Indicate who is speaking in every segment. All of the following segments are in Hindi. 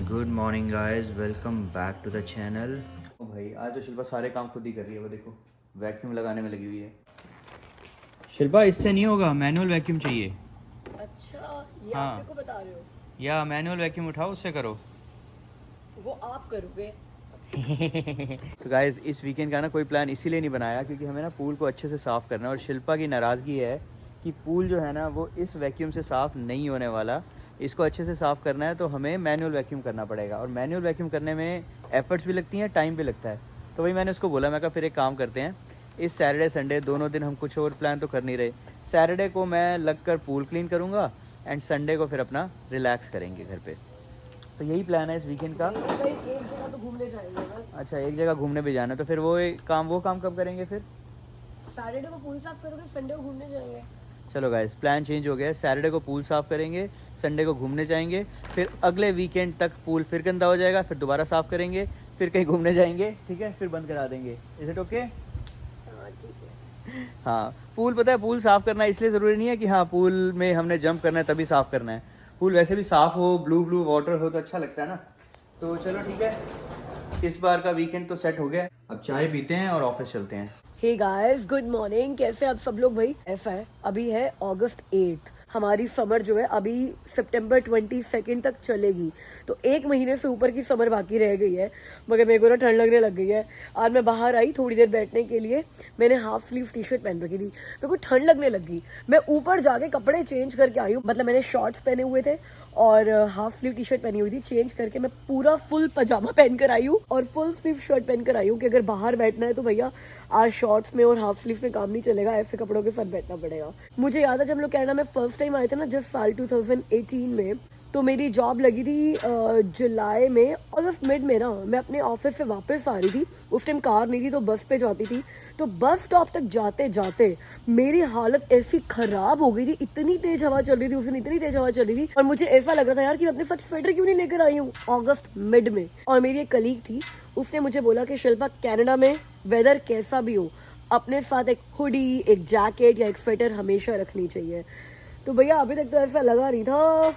Speaker 1: Good morning guys, welcome back to the channel. भाई आज तो शिल्पा सारे काम खुद ही कर रही है। वो देखो वैक्यूम लगाने में लगी हुई है। शिल्पा इससे नहीं होगा, मैनुअल वैक्यूम चाहिए।
Speaker 2: अच्छा, ये
Speaker 1: हाँ।
Speaker 2: आप मेरे को बता रहे हो?
Speaker 1: या मैनुअल वैक्यूम उठाओ, उससे करो।
Speaker 2: वो आप करोगे?
Speaker 1: तो गाइस इस वीकेंड का ना कोई प्लान इसीलिए नहीं बनाया क्योंकि हमें ना पूल को अच्छे से साफ़ करना है। और शिल्पा की नाराज़गी है कि पूल जो है ना वो इस वैक्यूम से साफ़ नहीं होने वाला। इसको अच्छे से साफ़ करना है तो हमें मैनुअल वैक्यूम करना पड़ेगा। और मैनुअल वैक्यूम करने में एफर्ट्स भी लगती हैं, टाइम भी लगता है। तो वही मैंने उसको बोला, मैं कहा फिर एक काम करते हैं, इस सैटरडे संडे दोनों दिन हम कुछ और प्लान तो कर नहीं रहे। सैटरडे को मैं लग कर पूल क्लीन करूँगा एंड संडे को फिर अपना रिलैक्स करेंगे घर पे। तो यही प्लान है इस वीकेंड का।
Speaker 2: भाई एक जगह तो घूमने जाएंगे ना।
Speaker 1: अच्छा, एक जगह घूमने भी जाना है तो फिर वो काम कब करेंगे फिर?
Speaker 2: सैटरडे को पूल साफ करोगे, संडे को घूमने जाएंगे।
Speaker 1: चलो गाइस प्लान चेंज हो गया है। सैटरडे को पूल साफ़ करेंगे, संडे को घूमने जाएंगे, फिर अगले वीकेंड तक पूल फिर गंदा हो जाएगा, फिर दोबारा साफ़ करेंगे, फिर कहीं घूमने जाएंगे, ठीक है, फिर बंद करा देंगे। Is it okay?
Speaker 2: हाँ ठीक है।
Speaker 1: हाँ, पूल पता है पूल साफ़ करना इसलिए ज़रूरी नहीं है कि हाँ पूल में हमने जंप करना है तभी साफ़ करना है। पूल वैसे भी साफ़ हो, ब्लू ब्लू वाटर हो तो अच्छा लगता है ना। तो चलो ठीक है, इस बार का वीकेंड तो सेट हो गया। अब चाय पीते हैं और ऑफिस चलते हैं।
Speaker 2: Hey guys, good morning. कैसे आप सब लोग? भाई ऐसा है, अभी है अगस्त 8। हमारी समर जो है अभी सितंबर 22 तक चलेगी। तो एक महीने से ऊपर की समर बाकी रह गई है। मगर मेरे को ना ठंड लगने लग गई है। आज मैं बाहर आई थोड़ी देर बैठने के लिए, मैंने हाफ स्लीव टी शर्ट पहन रखी थी, मेरे को ठंड लगने लगी। मैं ऊपर जाके कपड़े चेंज करके आई हूँ, मतलब मैंने शॉर्ट्स पहने हुए थे और हाफ स्लीव टी शर्ट पहनी हुई थी। चेंज करके मैं पूरा फुल पजामा पहन कर आई हूँ और फुल स्लीव शर्ट पहन कर आई हूँ कि अगर बाहर बैठना है तो भैया आज शॉर्ट्स में और हाफ स्लीव में काम नहीं चलेगा, ऐसे कपड़ों के साथ बैठना पड़ेगा। मुझे याद है जब लोग कनाडा में फर्स्ट टाइम आए थे ना, जिस साल 2018 में, तो मेरी जॉब लगी थी जुलाई में, अगस्त मिड में ना। मैं अपने ऑफिस से वापस आ रही थी, उस टाइम कार नहीं थी तो बस पे जाती थी। तो बस स्टॉप तक जाते जाते मेरी हालत ऐसी खराब हो गई थी, इतनी तेज हवा चल रही थी उस दिन, इतनी तेज हवा चल रही थी। और मुझे ऐसा लग रहा था यार कि मैं अपने साथ स्वेटर क्यों नहीं लेकर आई हूँ अगस्त मिड में। और मेरी एक कलीग थी, उसने मुझे बोला कि शिल्पा, कनाडा में वेदर कैसा भी हो, अपने साथ एक हुडी, एक जैकेट या एक स्वेटर हमेशा रखनी चाहिए। तो भैया अभी तक तो ऐसा लगा नहीं था।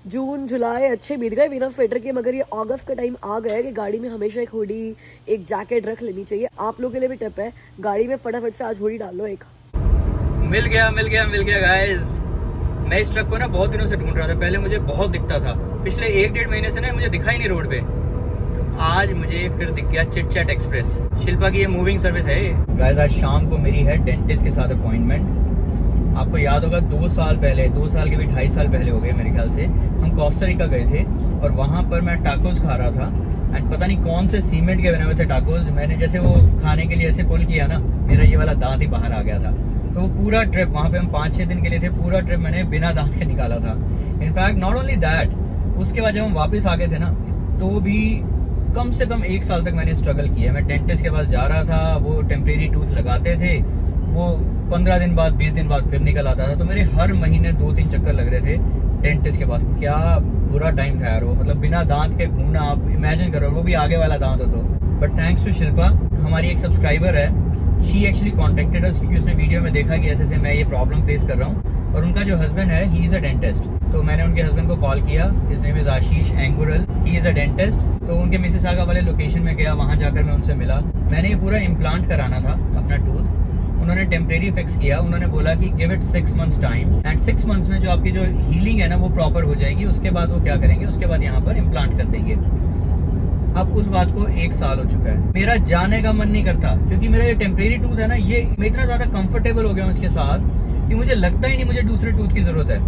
Speaker 2: जून जुलाई अच्छे बीत गए बिना स्वेटर के, मगर ये अगस्त का टाइम आ गया है कि गाड़ी में हमेशा एक हुडी, एक जैकेट रख लेनी चाहिए। आप लोगों के लिए भी टिप है, गाड़ी में फटाफट से आज हुडी डाल लो एक।
Speaker 1: मिल गया गाइस। मैं इस ट्रक को ना बहुत दिनों से ढूंढ रहा था। पहले मुझे बहुत दिखता था, पिछले 1-1.5 महीने से ना मुझे दिखा ही नहीं रोड पे। तो आज मुझे फिर दिख गया चिट चैट एक्सप्रेस। शिल्पा की ये मूविंग सर्विस है गाइस। आज शाम को मेरी है डेंटिस्ट के साथ अपॉइंटमेंट। आपको याद होगा 2 साल पहले, 2 साल के भी 2.5 साल पहले हो गए मेरे ख्याल से, हम कोस्टा रिका गए थे और वहाँ पर मैं टाकोस खा रहा था। एंड पता नहीं कौन से सीमेंट के बने हुए थे टाकोस। मैंने जैसे वो खाने के लिए ऐसे पुल किया ना, मेरा ये वाला दांत ही बाहर आ गया था। तो वो पूरा ट्रिप, वहाँ पे हम 5-6 दिन के लिए थे, पूरा ट्रिप मैंने बिना दांत के निकाला था। इनफैक्ट नॉट ओनली दैट, उसके बाद जब हम वापस आ गए थे ना, तो भी कम से कम 1 साल तक मैंने स्ट्रगल किया। मैं डेंटिस्ट के पास जा रहा था, वो टेम्परेरी टूथ लगाते थे, वो 15 दिन बाद 20 दिन बाद फिर निकल आता था। तो मेरे हर महीने 2-3 चक्कर लग रहे थे डेंटिस्ट के पास। क्या बुरा टाइम था यार वो, मतलब बिना दांत के घूमना, आप इमेजिन करो, वो भी आगे वाला दांत हो तो। बट थैंक्स टू शिल्पा, हमारी एक सब्सक्राइबर है, शी एक्चुअली कॉन्टेक्टेड अस क्योंकि उसने वीडियो में देखा कि ऐसे मैं ये प्रॉब्लम फेस कर रहा हूँ। और उनका जो हस्बैंड है, ही इज़ अ डेंटिस्ट। तो मैंने उनके हस्बैंड को कॉल किया, his name is Ashish Angural, he is a dentist. तो उनके मिसिसागा वाले लोकेशन में गया, वहाँ जाकर मैं उनसे मिला। मैंने ये पूरा इम्प्लांट कराना था अपना टूथ। उन्होंने टेम्परेरी फिक्स किया। उन्होंने बोला कि give it 6 months time, and 6 months में जो आपकी जो हीलिंग है ना वो प्रॉपर हो जाएगी। उसके बाद वो क्या करेंगे, उसके बाद यहाँ पर इम्प्लांट कर देंगे। अब उस बात को 1 साल हो चुका है, मेरा जाने का मन नहीं करता क्योंकि मेरा ये टेम्परेरी टूथ है ना, ये मैं इतना ज्यादा कंफर्टेबल हो गया हूँ इसके साथ कि मुझे लगता ही नहीं मुझे दूसरे टूथ की जरूरत है।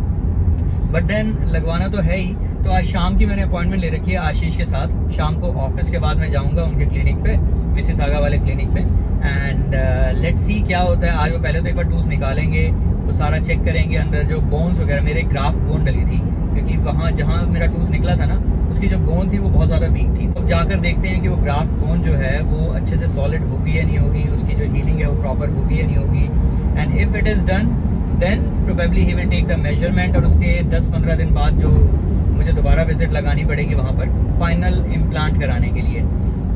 Speaker 1: बट देन लगवाना तो है ही। तो आज शाम की मैंने अपॉइंटमेंट ले रखी है आशीष के साथ। शाम को ऑफिस के बाद मैं जाऊंगा उनके क्लिनिक पे, मिसिसागा वाले क्लिनिक पे। एंड लेट्स सी क्या होता है। आज वो पहले तो एक बार टूथ निकालेंगे, तो सारा चेक करेंगे अंदर जो बोन्स वगैरह। मेरे ग्राफ्ट बोन डली थी क्योंकि वहाँ जहाँ मेरा टूथ निकला था ना, उसकी जो बोन थी वो बहुत ज़्यादा वीक थी। तो जाकर देखते हैं कि वो ग्राफ्ट बोन जो है वो अच्छे से सॉलिड होगी या नहीं होगी, उसकी जो हीलिंग है वो प्रॉपर होगी या नहीं होगी। And if it is done then probably he will take the measurement. और उसके 10-15 दिन बाद जो मुझे दोबारा विजिट लगानी पड़ेगी वहाँ पर फाइनल इम्प्लांट कराने के लिए।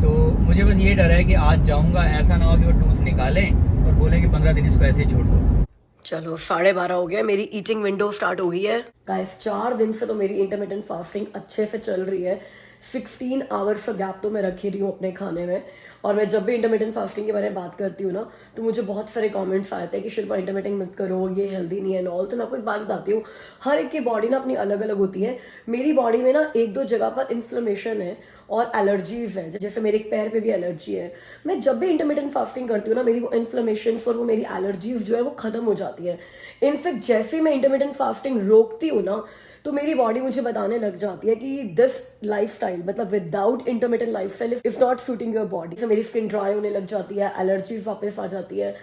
Speaker 1: तो मुझे बस ये डर है कि आज जाऊँगा, ऐसा ना हो कि वो टूथ निकालें और बोलें कि 15 दिन इसको ऐसे ही छोड़ दो।
Speaker 2: चलो 12:30 हो गया, मेरी ईटिंग विंडो स्टार्ट हो गई है गाइस। 4 दिन से तो मेरी इंटरमिटेंट फास्टिंग अच्छे से चल रही है। 16 आवर्स का गैप तो मैं रख ही रही हूँ अपने खाने में। और मैं जब भी इंटरमिटेंट फास्टिंग के बारे में बात करती हूँ ना, तो मुझे बहुत सारे कमेंट्स आते हैं कि शिल्पा इंटरमिटेंट मत करो, ये हेल्दी नहीं है एंड ऑल। तो मैं आपको एक बात बताती हूँ, हर एक की बॉडी ना अपनी अलग अलग होती है। मेरी बॉडी में ना एक दो जगह पर इन्फ्लेमेशन है और एलर्जीज है, जैसे मेरे एक पैर पे भी एलर्जी है। मैं जब भी इंटरमिटेंट फास्टिंग करती हूँ ना, मेरी वो इन्फ्लेमेशन और वो मेरी एलर्जीज जो है वो खत्म हो जाती है। इनफैक्ट जैसे मैं इंटरमिटेंट फास्टिंग रोकती हूँ ना, तो मेरी बॉडी मुझे बताने लग जाती है कि दिस लाइफस्टाइल, मतलब without intermittent lifestyle is not shooting your body. तो मेरी स्किन ड्राई होने लग जाती है, एलर्जीज वापस आ जाती है।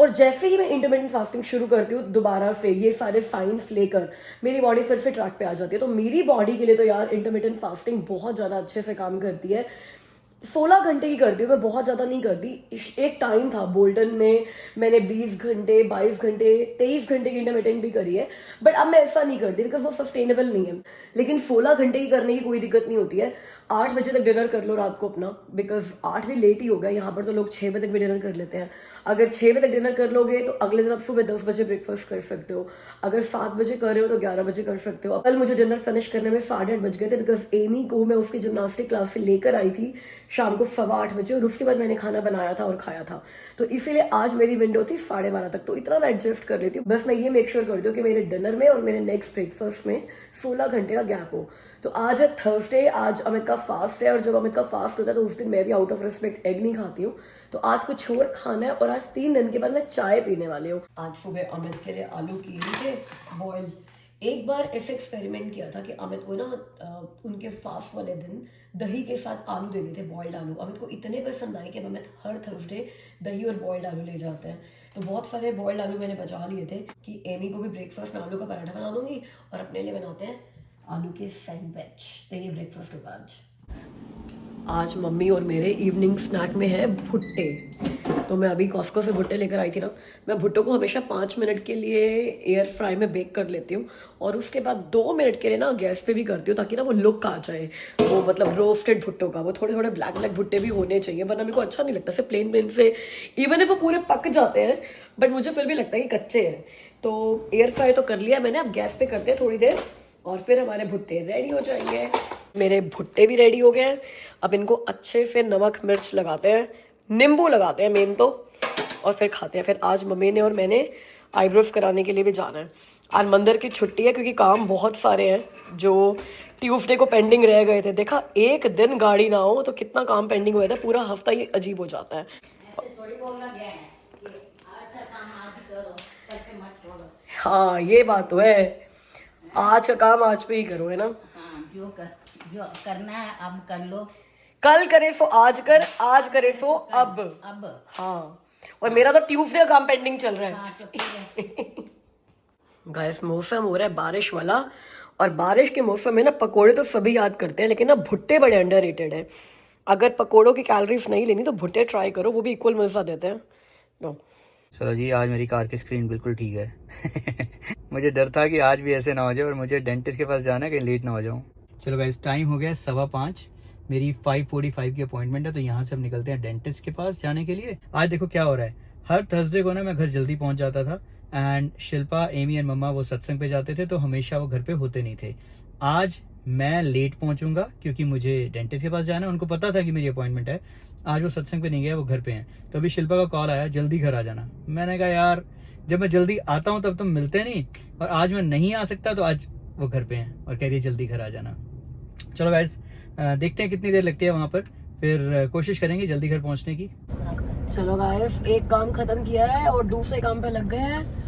Speaker 2: और जैसे ही मैं इंटरमिटेंट फास्टिंग शुरू करती हूँ दोबारा से, ये सारे साइंस लेकर मेरी बॉडी फिर से ट्रैक पे आ जाती है। तो मेरी बॉडी के लिए तो यार इंटरमिटेंट फास्टिंग बहुत ज़्यादा अच्छे से काम करती है। 16 घंटे की करती हूँ मैं, बहुत ज़्यादा नहीं करती। एक टाइम था बोल्टन में, मैंने 20 घंटे, 22 घंटे, 23 घंटे की इंटरमिटेंट भी करी है, बट अब मैं ऐसा नहीं करती बिकॉज वो सस्टेनेबल नहीं है। लेकिन 16 घंटे की करने की कोई दिक्कत नहीं होती है। 8 बजे तक डिनर कर लो रात को अपना, बिकॉज 8 भी लेट ही हो गया। यहाँ पर तो लोग 6 बजे तक भी डिनर कर लेते हैं। अगर 6 बजे तक डिनर कर लोगे तो अगले दिन आप सुबह 10 बजे ब्रेकफास्ट कर सकते हो। अगर 7 बजे कर रहे हो तो 11 बजे कर सकते हो। कल मुझे डिनर फिनिश करने में 8:30 बज गए थे, बिकॉज एमी को मैं उसकी जिम्नास्टिक क्लास से लेकर आई थी शाम को 8:15 बजे, और उसके बाद मैंने खाना बनाया था और खाया था। तो इसीलिए आज मेरी विंडो थी 12:30 तक, तो इतना मैं एडजस्ट कर लेती हूँ। बस मैं ये मेक श्योर करती हूँ कि मेरे डिनर में और मेरे नेक्स्ट ब्रेकफास्ट में 16 घंटे का गैप हो। तो आज है थर्सडे, आज अमित का फास्ट है, और जब अमित का फास्ट होता है तो उस दिन मैं भी आउट ऑफ रिस्पेक्ट एग नहीं खाती हूँ। तो आज कुछ और खाना है, और आज 3 दिन के बाद मैं चाय पीने वाली हूँ। आज सुबह अमित के लिए आलू किए थे बॉयल। एक बार ऐसे एक्सपेरिमेंट किया था कि अमित को ना उनके फास्ट वाले दिन दही के साथ आलू दे देते, बॉइल्ड आलू। अमित को इतने पसंद आए कि अमित हर थर्सडे दही और बॉइल्ड आलू ले जाते हैं। तो बहुत सारे बॉइल्ड आलू मैंने बचा लिए थे कि एमी को भी ब्रेकफास्ट में आलू का पराठा बना दूंगी, और अपने लिए बनाते हैं आलू के सैंडविच। तो ये ब्रेकफास्ट होगा आज मम्मी और मेरे इवनिंग स्नैक में है भुट्टे। तो मैं अभी कॉस्को से भुट्टे लेकर आई थी ना, मैं भुट्टों को हमेशा 5 मिनट के लिए एयर फ्राई में बेक कर लेती हूँ, और उसके बाद 2 मिनट के लिए ना गैस पे भी करती हूँ, ताकि ना वो लुक आ जाए, वो मतलब रोस्टेड भुट्टों का। वो थोड़े थोड़े ब्लैक ब्लैक भुट्टे भी होने चाहिए, वरना मेरे को अच्छा नहीं लगता। सिर्फ प्लेन प्लेन से इवन इफ वो पूरे पक जाते हैं, बट मुझे फिर भी लगता है कि कच्चे हैं। तो एयर फ्राई तो कर लिया मैंने, अब गैस पे करते हैं थोड़ी देर, और फिर हमारे भुट्टे रेडी हो जाएंगे। मेरे भुट्टे भी रेडी हो गए हैं। अब इनको अच्छे से नमक मिर्च लगाते हैं, नींबू लगाते हैं मेन तो, और फिर खाते हैं। फिर आज मम्मी ने और मैंने आईब्रोज कराने के लिए भी जाना है। आज मंदिर की छुट्टी है क्योंकि काम बहुत सारे हैं जो ट्यूसडे को पेंडिंग रह गए थे। देखा, एक दिन गाड़ी ना हो तो कितना काम पेंडिंग हुआ था, पूरा हफ्ता ये अजीब हो जाता है। हाँ ये बात तो है, आज का काम आज पे ही करो, है ना।
Speaker 3: हाँ, जो करना है अब कर लो।
Speaker 2: कल करे सो आज कर, आज करे सो अब। हाँ, और मेरा तो ट्यूसडे का काम पेंडिंग चल रहा है।
Speaker 3: हाँ, तो ठीक है।
Speaker 2: गाइस मौसम हो रहा है बारिश वाला, और बारिश के मौसम में ना पकोड़े तो सभी याद करते हैं, लेकिन ना भुट्टे बड़े अंडररेटेड है। अगर पकोड़ों की कैलोरीज नहीं लेनी तो भुट्टे ट्राई करो, वो भी इक्वल मजा देते हैं। नो
Speaker 1: चलो जी, आज मेरी कार की स्क्रीन बिल्कुल ठीक है। मुझे डर था कि आज भी ऐसे ना हो जाए और मुझे डेंटिस्ट के पास जाना है, कहीं लेट ना हो जाऊं। चलो गाइस, टाइम हो गया 5:15, मेरी 5:45 की अपॉइंटमेंट है, तो यहाँ से हम निकलते हैं डेंटिस्ट के पास जाने के लिए। आज देखो क्या हो रहा है, हर थर्सडे को ना मैं घर जल्दी पहुंच जाता था, एंड शिल्पा, एमी एंड मम्मा वो सत्संग पे जाते थे, तो हमेशा वो घर पे होते नहीं थे। आज मैं लेट पहुंचूंगा क्योंकि मुझे डेंटिस्ट के पास जाना है। उनको पता था कि मेरी अपॉइंटमेंट है, आज वो सत्संग पे नहीं गया, वो घर पे हैं। तो अभी शिल्पा का कॉल आया, जल्दी घर आ जाना। मैंने कहा यार, जब मैं जल्दी आता हूँ तब तुम मिलते नहीं, और आज मैं नहीं आ सकता, तो आज वो घर पे हैं और कह रही है जल्दी घर आ जाना। चलो गाइस, देखते हैं कितनी देर लगती है वहां पर, फिर कोशिश करेंगे जल्दी घर पहुंचने की।
Speaker 2: चलो गाइस, एक काम खत्म किया है और दूसरे काम पे लग गए हैं।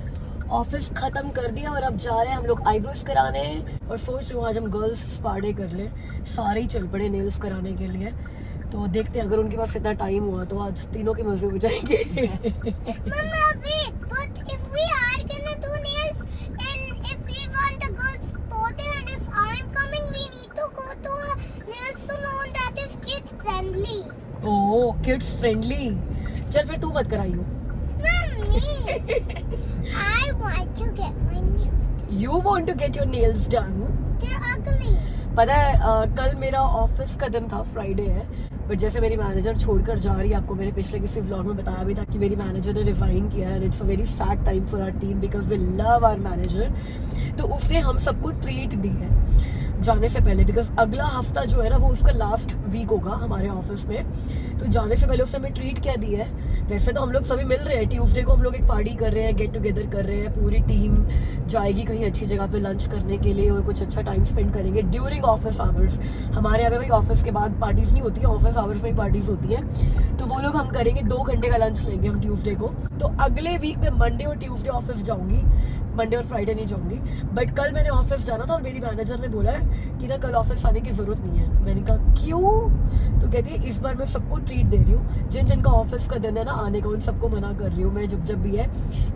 Speaker 2: ऑफिस खत्म कर दिया और अब जा रहे हैं हम लोग आईब्रोज कराने, और सोच रहे हो आज हम गर्ल्स स्पा डे कर ले। सारे ही चल पड़े नेल्स कराने के लिए, तो देखते हैं अगर उनके पास इतना टाइम हुआ तो आज तीनों के मजे हो जाएंगे।
Speaker 4: Mama, wait, but if we are gonna do nails and if we want the girls photo and if I'm coming, we need to go to a nail salon that is kids friendly.
Speaker 2: Oh, kids friendly. चल फिर तू मत कराइयो।
Speaker 4: Mummy, I want to get my nails.
Speaker 2: You want to get your nails done?
Speaker 4: They're ugly.
Speaker 2: पता है कल मेरा ऑफिस का दिन था, फ्राइडे है, बट जैसे मेरी मैनेजर छोड़कर जा रही है, आपको मैंने पिछले किसी व्लॉग में बताया भी था कि मेरी मैनेजर ने रिजाइन किया है, and it's a very sad time for our team because we love our manager. तो उसने हम सबको ट्रीट दी है। जाने से पहले, बिकॉज अगला हफ्ता जो है ना वो उसका लास्ट वीक होगा हमारे ऑफिस में। तो जाने से पहले उसने हमें ट्रीट क्या दी है। वैसे तो हम लोग सभी मिल रहे हैं, ट्यूसडे को हम लोग एक पार्टी कर रहे हैं, गेट टुगेदर कर रहे हैं, पूरी टीम जाएगी कहीं अच्छी जगह पे लंच करने के लिए और कुछ अच्छा टाइम स्पेंड करेंगे ड्यूरिंग ऑफिस आवर्स। हमारे यहाँ पे भाई ऑफिस के बाद पार्टीज नहीं होती है, ऑफिस आवर्स में ही पार्टीज होती है। तो वो लोग हम करेंगे, 2 घंटे का लंच लेंगे हम ट्यूसडे को। तो अगले वीक में मंडे और ट्यूसडे ऑफिस जाऊंगी, मंडे और फ्राइडे नहीं जाऊंगी। बट कल मैंने ऑफिस जाना था और मेरी मैनेजर ने बोला है कि ना कल ऑफिस आने की जरूरत नहीं है। मैंने कहा क्यों? तो कहती है इस बार मैं सबको ट्रीट दे रही हूँ, जिन जिनका ऑफिस का दिन है ना आने का, उन सबको मना कर रही हूँ मैं जब भी है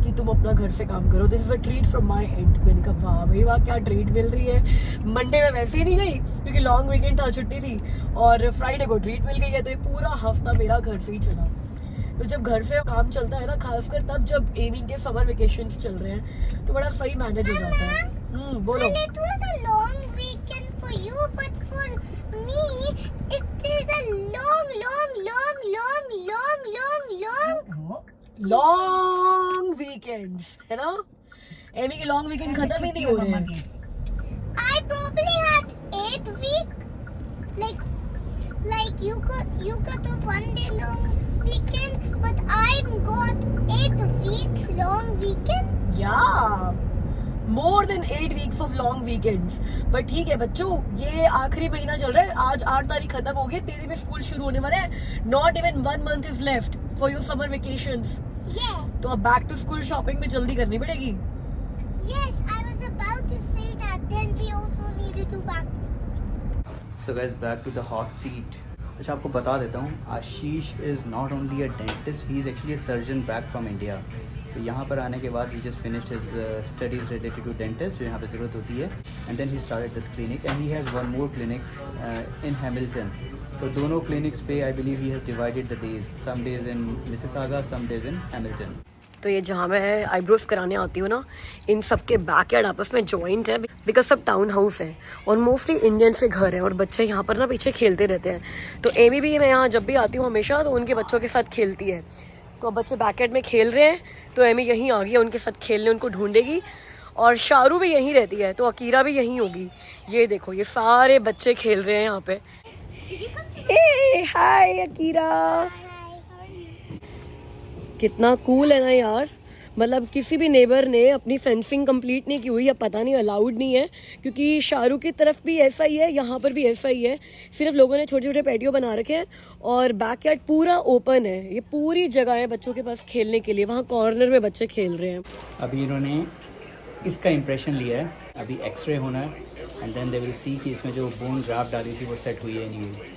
Speaker 2: कि तुम अपना घर से काम करो। This is a treat from my and. मैंने कहा वाह भाई वाह, क्या ट्रीट मिल रही है। मंडे में वैसे ही नहीं गई क्योंकि लॉन्ग वीकेंड था, छुट्टी थी, और फ्राइडे को ट्रीट मिल गई है। तो ये पूरा हफ्ता मेरा घर से ही चला। तो जब घर से काम चलता है ना, खासकर तब जब एमी के समर वेकेशंस चल रहे हैं, तो बड़ा सही मैनेज हो जाता है। बोलो।
Speaker 4: Well, it was a long weekend for you, but for me, it is a long
Speaker 2: long weekends है ना, एमी के लॉन्ग वीकेंड खत्म ही नहीं हो रहे हैं।
Speaker 4: I probably had 8 week. Like you got a 1 day long weekend, but I got 8 weeks long weekend.
Speaker 2: या more than 8 weeks of long weekends. But ठीक है बच्चों, ये आखिरी महीना चल रहा है, आज 8 तारीख खत्म हो गई, 13 में स्कूल शुरू होने वाला है। Not even 1 month is left for your summer vacations.
Speaker 4: Yeah.
Speaker 2: तो अब बैक टू स्कूल शॉपिंग में जल्दी करनी पड़ेगी।
Speaker 4: Yes, I was about to say that. Then we also need to do back.
Speaker 1: So guys, back to the hot seat. अच्छा आपको बता देता हूँ, Ashish is not only a dentist, he is actually a surgeon back from India. तो यहाँ पर आने के बाद he just finished his studies related to dentist, जो यहाँ पे ज़रूरत होती है। And then he started this clinic and he has 1 more clinic in Hamilton. तो दोनों क्लिनिक्स पे I believe he has divided the days, some days in Mississauga, some days in Hamilton.
Speaker 2: तो ये जहाँ मैं आईब्रोज कराने आती हूँ ना, इन सबके बैकयार्ड आपस में जॉइंट है, बिकॉज सब टाउन हाउस है और मोस्टली इंडियन से घर है और बच्चे यहाँ पर ना पीछे खेलते रहते हैं। तो एमी भी, मैं यहाँ जब भी आती हूँ हमेशा तो उनके बच्चों के साथ खेलती है। तो अब बच्चे बैकयार्ड में खेल रहे हैं, तो एमी यहीं आ गई है उनके साथ खेलने, उनको ढूंढेगी। और शारू भी यहीं रहती है, तो अकीरा भी यहीं होगी। ये देखो, ये सारे बच्चे खेल रहे हैं यहाँ पे। हाय अकीरा, कितना कूल है ना यार। मतलब किसी भी नेबर ने अपनी फेंसिंग कंप्लीट नहीं की हुई, या पता नहीं अलाउड नहीं है, क्योंकि शाहरुख की तरफ भी ऐसा ही है, यहाँ पर भी ऐसा ही है। सिर्फ लोगों ने छोटे छोटे पैटियो बना रखे हैं और बैकयार्ड पूरा ओपन है। ये पूरी जगह है बच्चों के पास खेलने के लिए, वहाँ कॉर्नर में बच्चे खेल रहे हैं।
Speaker 1: अभी इन्होंने इसका इम्प्रेशन लिया है, अभी एक्सरे होना है and then they will see कि इसमें जो बोन ग्राफ्ट डाली थी वो सेट हुई है नहीं।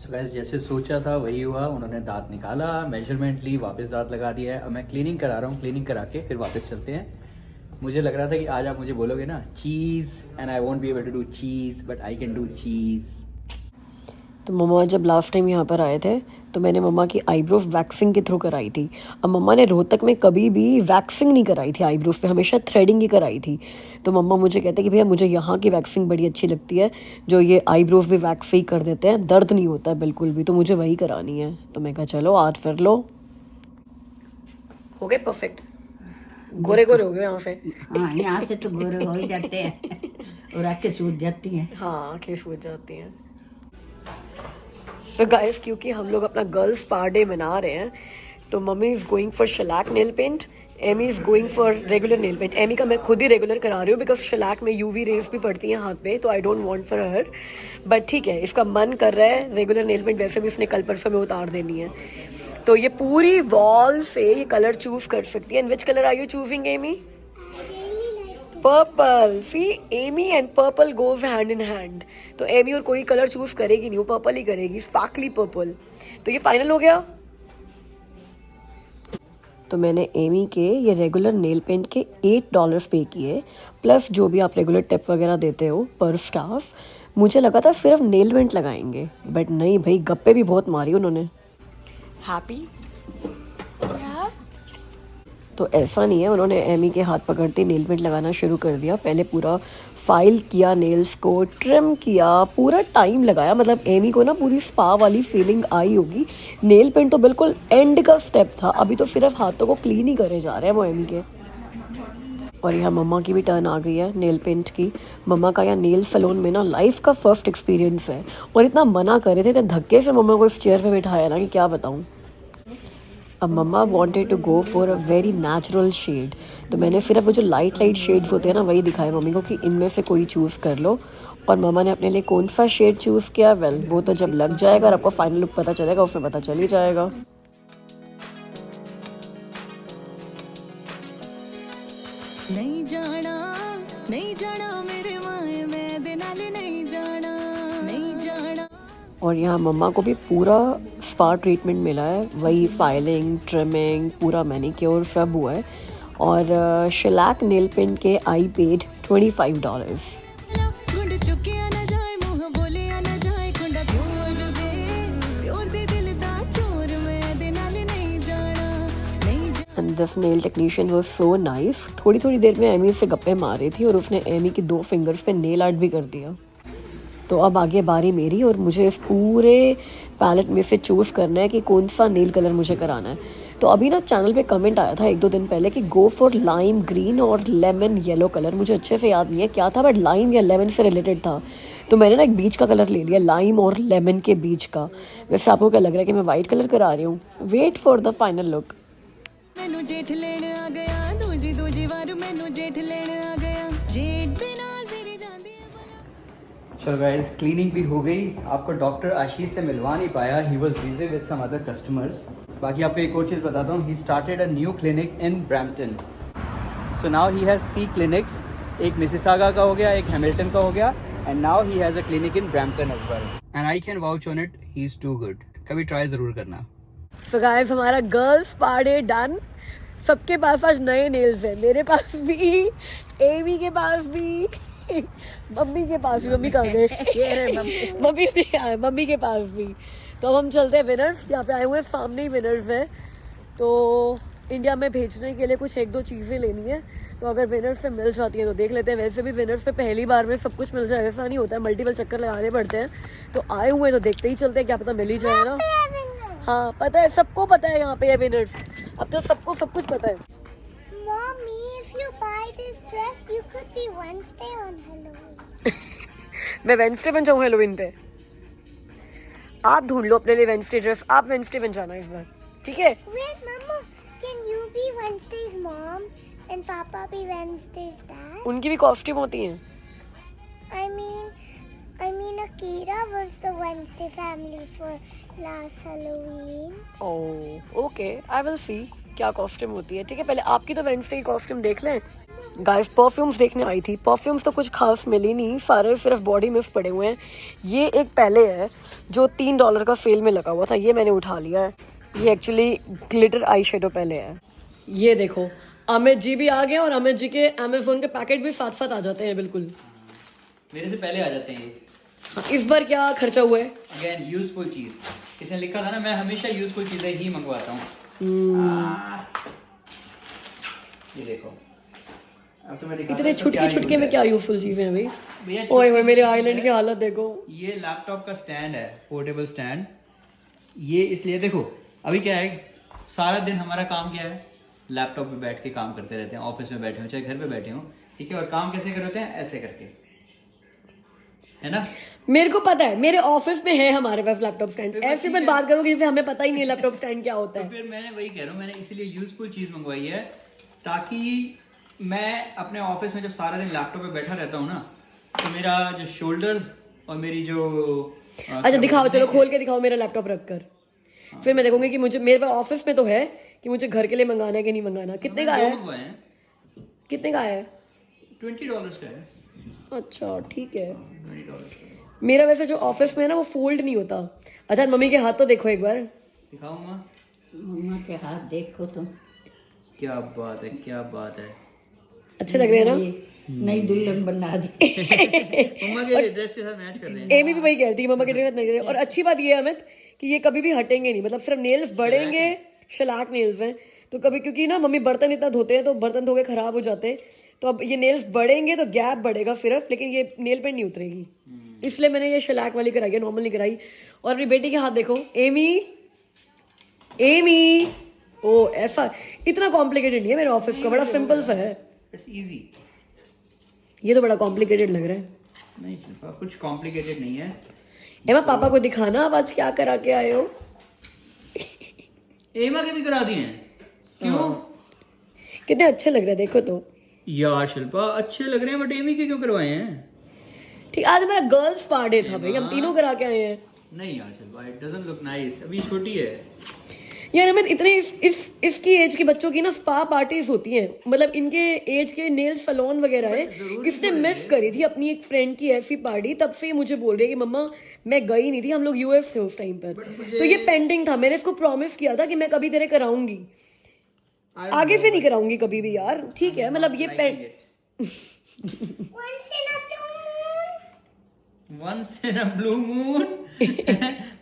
Speaker 1: गाइस जैसे सोचा था वही हुआ, उन्होंने दांत निकाला, मेजरमेंट ली, वापस दांत लगा दिया है। अब मैं क्लीनिंग करा रहा हूँ, क्लीनिंग करा के फिर वापस चलते हैं। मुझे लग रहा था कि आज आप मुझे बोलोगे ना चीज़, and I won't be able to do चीज़, बट आई कैन डू चीज़।
Speaker 2: तो मम्मा जब लास्ट टाइम यहाँ पर आए थे तो मैंने मम्मा की आईब्रोज वैक्सिंग के थ्रू कराई थी। अब मम्मा ने रोहतक में कभी भी वैक्सिंग नहीं कराई थी आईब्रोज पे, हमेशा थ्रेडिंग ही कराई थी। तो मम्मा मुझे कहते कि भैया मुझे यहाँ की वैक्सिंग बड़ी अच्छी लगती है, जो ये आईब्रोज भी वैक्स ही कर देते हैं, दर्द नहीं होता है बिल्कुल भी, तो मुझे वही करानी है। तो मैं कहा चलो आज फिर लो। हो गए परफेक्ट, गोरे गोरे हो गए यहाँ से।
Speaker 3: हाँ, यहाँ से तो गोरे हो ही जाते हैं और आंखें सूज जाती हैं।
Speaker 2: हाँ, आंखें सूज जाती हैं। तो गाइस, क्योंकि हम लोग अपना गर्ल्स स्पा डे मना रहे हैं, तो mummy is going for shellac nail paint, Amy is going for regular nail paint. Amy का मैं खुद ही रेगुलर करा रही हूँ बिकॉज शेलैक में यूवी रेज भी पड़ती हैं हाथ पे, तो I don't want for her. But ठीक है, इसका मन कर रहा है रेगुलर नेल पेंट, वैसे भी इसने कल परसों में उतार देनी है। तो ये पूरी वॉल से ये कलर चूज कर सकती है। And which colour are you choosing Amy? Purple. See, Amy and purple goes hand in hand. तो एमी और कोई कलर चूज करेगी नहीं, वो पर्पल ही करेगी, स्पार्कली पर्पल। तो ये फाइनल हो गया। तो मैंने एमी के ये रेगुलर नेल पेंट के $8 पे किए, प्लस जो भी आप रेगुलर टिप वगैरह देते हो पर स्टाफ। मुझे लगा था सिर्फ नेल पेंट लगाएंगे, बट नहीं भाई, गप्पे भी बहुत मारी उन्होंने। हैप्पी? तो ऐसा नहीं है, उन्होंने एमी के हाथ पकड़ते नेल पेंट लगाना शुरू कर दिया। पहले पूरा फाइल किया, नेल्स को ट्रिम किया, पूरा टाइम लगाया। मतलब एमी को ना पूरी स्पा वाली फीलिंग आई होगी। नेल पेंट तो बिल्कुल एंड का स्टेप था, अभी तो सिर्फ हाथों को क्लीन ही करे जा रहे हैं वो एमी के। और यहाँ मम्मा की भी टर्न आ गई है नेल पेंट की। मम्मा का यहाँ नेल सैलून में ना लाइफ का फर्स्ट एक्सपीरियंस है, और इतना मना कर रहे थे, इतने धक्के से मम्मा को इस चेयर पे बिठाया ना कि क्या बताऊँ। अब mamma wanted to go for a very natural shade, तो मैंने सिर्फ वो जो लाइट शेड्स होते हैं ना वही दिखाए मम्मी को कि इनमें से कोई चूज़ कर लो। और मम्मा ने अपने लिए कौन सा शेड चूज़ किया, वेल वो तो जब लग जाएगा और आपको फाइनल लुक पता चलेगा, उसमें पता चल ही जाएगा।
Speaker 5: नहीं जाना मेरे माए मैं दे नाल नहीं जाना।
Speaker 2: और यहाँ मम्मा को भी पूरा स्पा ट्रीटमेंट मिला है, वही फाइलिंग, ट्रिमिंग, पूरा मैनिक्योर सब हुआ है। और शेलैक नेल पेंट के आई पेड $25।
Speaker 5: गुंड चुकिया ना जाए मुंह बोलिया ना जाए कुंडा त्योर दे दिल दा चोर मैं दे नाल नहीं जाना।
Speaker 2: And this nail technician was so nice. थोड़ी देर में एमी से गप्पे मार रही थी और उसने एमी की 2 फिंगर्स पे नेल आर्ट भी कर दिया। तो अब आगे बारी मेरी, और मुझे इस पूरे पैलेट में से चूज़ करना है कि कौन सा नेल कलर मुझे कराना है। तो अभी ना चैनल पे कमेंट आया था 1-2 दिन पहले कि गो फॉर लाइम ग्रीन और लेमन येलो कलर। मुझे अच्छे से याद नहीं है क्या था, बट लाइम या लेमन से रिलेटेड था। तो मैंने ना एक बीच का कलर ले लिया, लाइम और लेमन के बीच का। वैसे आपको क्या लग रहा है कि मैं वाइट कलर करा रही हूँ? Wait for the final look.
Speaker 5: मैनू जेठ लेण आ गया, दूजी वार मैनू जेठ लेण आ गया, जेठ दे नाल तेरी जांदी है।
Speaker 1: चलो गाइस, क्लीनिंग भी हो गई। आपको डॉक्टर आशीष से मिलवा नहीं पाया, he was busy with some other customers. बाकी आपको एक और चीज़ बताता हूँ, he started a new clinic in Brampton. So now he has 3 clinics, एक मिसिसागा का हो गया, एक हैमिल्टन का हो गया, and now he has a clinic in Brampton as well. And I can vouch on it, he is too good. कभी ट्राई ज़रूर करना।
Speaker 2: सो गाइस, हमारा गर्ल्स स्पा डे डन। सबके पास आज नए नेल्स हैं, मेरे पास भी, एवी के पास भी, मम्मी के पास भी। मम्मी कहाँ गए? मम्मी भी आए, मम्मी के पास भी। तो अब हम चलते हैं विनर्स, यहाँ पे आए हुए हैं, सामने ही विनर्स हैं। तो इंडिया में भेजने के लिए कुछ 1-2 चीज़ें लेनी है, तो अगर विनर्स से मिल जाती है तो देख लेते हैं। वैसे भी विनर्स पे पहली बार में सब कुछ मिल जाए ऐसा नहीं होता है, मल्टीपल चक्कर लगाने पड़ते हैं। तो आए हुए हैं तो देखते ही चलते हैं, क्या पता मिल ही जाए ना। हाँ पता है, सबको पता है यहाँ पे है विनर्स। अब तो सबको सब कुछ पता है।
Speaker 4: Mommy, if you buy this dress, you could be Wednesday on Halloween.
Speaker 2: मैं वेंसडे बन जाऊँ हेलोविन पे? आप ढूंढ लो अपने लिए वेंसडे ड्रेस, आप वेंसडे बन जाना इस बार, ठीक है?
Speaker 4: Wait, Mama, can you be Wednesday's mom and Papa be Wednesday's dad?
Speaker 2: उनकी भी कॉस्ट्यूम होती हैं।
Speaker 4: I mean, Akira was the Wednesday family for last Halloween.
Speaker 2: Oh okay, I will see क्या कॉस्ट्यूम होती है, ठीक है? पहले आपकी तो वेंसडे की कॉस्ट्यूम देख लें। गाइस, परफ्यूम्स देखने आई थी, परफ्यूम्स तो कुछ खास मिली नहीं, सारे सिर्फ बॉडी मिस्ट पड़े हुए हैं। ये एक पहले है जो $3 का सेल में लगा हुआ था, ये मैंने उठा लिया है। ये एक्चुअली ग्लिटर आई शेडो पहले है। ये देखो, अमित जी भी आ गए और अमित जी के अमेजोन के पैकेट भी साथ साथ आ जाते हैं बिल्कुल।
Speaker 1: मेरे से पहले आ जाते हैं ये।
Speaker 2: हाँ, इस बार क्या खर्चा हुआ है?
Speaker 1: अगेन यूजफुल चीज़, इसने लिखा था ना, मैं हमेशा यूजफुल चीज़ें ही मंगवाता हूँ। ये देखो, अब तो मैं दिखाता
Speaker 2: इतने
Speaker 1: हूँ तो क्या
Speaker 2: छुटके
Speaker 1: यूज
Speaker 2: में
Speaker 1: है।
Speaker 2: क्या यूजफुल चीजें हैं भाई?
Speaker 1: भैया,
Speaker 2: ओए ओए, मेरे
Speaker 1: चुटकी
Speaker 2: आइलैंड की
Speaker 1: है।
Speaker 2: हालत देखो।
Speaker 1: ये लैपटॉप का स्टैंड है, पोर्टेबल स्टैंड। ये इसलिए देखो, अभी क्या है, सारा दिन हमारा काम क्या है, लैपटॉप पे बैठ के काम करते रहते हैं। ऑफिस में बैठे हो चाहे घर पे बैठे हो, ठीक है? और काम कैसे करते हैं? ऐसे करके, है ना?
Speaker 2: मेरे को पता है, मेरे ऑफिस में है हमारे पास लैपटॉप स्टैंड। ऐसे मत बात करो कि जैसे हमें पता ही नहीं लैपटॉप स्टैंड क्या होता
Speaker 1: तो
Speaker 2: है।
Speaker 1: फिर मैंने वही कह रहा हूँ, मैंने इसलिए यूजफुल चीज़ मंगवाई है, ताकि मैं अपने ऑफिस में जब सारा दिन लैपटॉप पे बैठा रहता हूँ ना, तो मेरा जो शोल्डर्स और मेरी जो
Speaker 2: अच्छा दिखाओ, चलो खोल के दिखाओ मेरा लैपटॉप रख कर, फिर मैं देखूंगी कि मुझे, मेरे पास ऑफिस में तो है कि मुझे घर के लिए मंगाना है कि नहीं मंगाना। कितने का है? कितने का है?
Speaker 1: $20 का है।
Speaker 2: अच्छा ठीक है।
Speaker 1: $20
Speaker 2: मेरा वैसे जो ऑफिस में है ना वो फोल्ड नहीं होता। अच्छा मम्मी के हाथ तो देखो एक बार।
Speaker 1: दिखाऊँ माँ?
Speaker 3: मम्मा के हाथ देखो तुम,
Speaker 1: क्या बात है, क्या बात है।
Speaker 2: अच्छे लग रहे हैं ना?
Speaker 3: ये नई दुल्हन बना दी।
Speaker 1: मम्मा के ड्रेस के साथ मैच कर रहे हैं।
Speaker 2: एमी भी वही कहती है, मम्मा के ड्रेस नहीं करे। और अच्छी बात ये है अमित कि ये कभी भी हटेंगे नहीं, मतलब सिर्फ नेल्स बढ़ेंगे, शलाक नेल्स हैं, तो कभी क्योंकि ना मम्मी बर्तन इतना धोते हैं तो बर्तन धो के खराब हो जाते हैं, तो अब ये नेल्स बढ़ेंगे तो गैप बढ़ेगा सिर्फ, लेकिन ये नेल पेंट नहीं उतरेगी, इसलिए मैंने ये शेलैक वाली कराई है, नॉर्मल नहीं कराई। और अपनी बेटी के हाथ देखो, एमी एमी, ओ ऐसा इतना कॉम्प्लिकेटेड नहीं है मेरे ऑफिस का, बड़ा सिंपल सा है।
Speaker 1: It's easy.
Speaker 2: ये तो बड़ा कॉम्प्लिकेटेड लग रहा है।
Speaker 1: नहीं शिल्पा, कुछ कॉम्प्लिकेटेड नहीं है।
Speaker 2: एमा पापा को दिखाना आप आज क्या करा के आए हो।
Speaker 1: एमा के भी करा दिए हैं, क्यों?
Speaker 2: कितने अच्छे लग रहे हैं देखो तो।
Speaker 1: यार शिल्पा अच्छे लग रहे हैं, बट एमी के क्यों करवाए हैं?
Speaker 2: ठीक, आज मेरा गर्ल्स पार्टी था भाई, हम तीनों करा के आए हैं।
Speaker 1: नहीं यार Shilpa, it doesn't look nice, अभी छोटी है।
Speaker 2: यार हमें इतने इसकी एज के बच्चों की ना स्पा पार्टीज होती हैं, मतलब इनके एज के नेल सैलून वगैरह है। इसने मिस करी थी अपनी एक फ्रेंड की ऐसी पार्टी, तब से ये मुझे बोल रही है कि मम्मा मैं गई नहीं थी, हम लोग यूएस थे उस टाइम पर, तो ये पेंडिंग था। मैंने इसको प्रॉमिस किया था कि मैं कभी तेरे कराऊंगी, आगे से नहीं कराऊंगी कभी भी यार, ठीक है? मतलब ये
Speaker 1: Once in a blue moon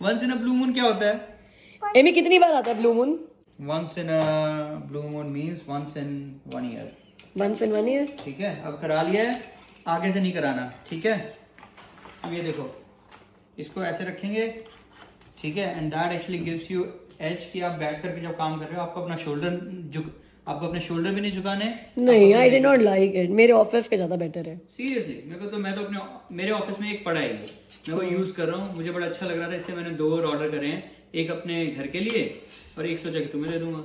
Speaker 1: Once in a blue moon क्या होता है?
Speaker 2: एमी कितनी बार आता है blue moon?
Speaker 1: Once in a blue moon means once in 1 year।
Speaker 2: Once in one year.
Speaker 1: ठीक है, अब करा लिया है, आगे से नहीं कराना, ठीक है? ये देखो, इसको ऐसे रखेंगे, ठीक है? And that actually gives you edge कि आप बैठ करके जब काम कर रहे हो आपको अपना आपको अपने शोल्डर भी नहीं झुकाने।
Speaker 2: नहीं, I did not like it, मेरे ऑफिस के ज्यादा बेटर है।
Speaker 1: सीरियसली मैं तो अपने मेरे ऑफिस में एक पड़ा है, मैं वो यूज कर रहा हूँ, मुझे बड़ा अच्छा लग रहा था, इसलिए मैंने 2 और ऑर्डर करे हैं, एक अपने घर के लिए और एक सोचा कि तुम्हें दे दूंगा।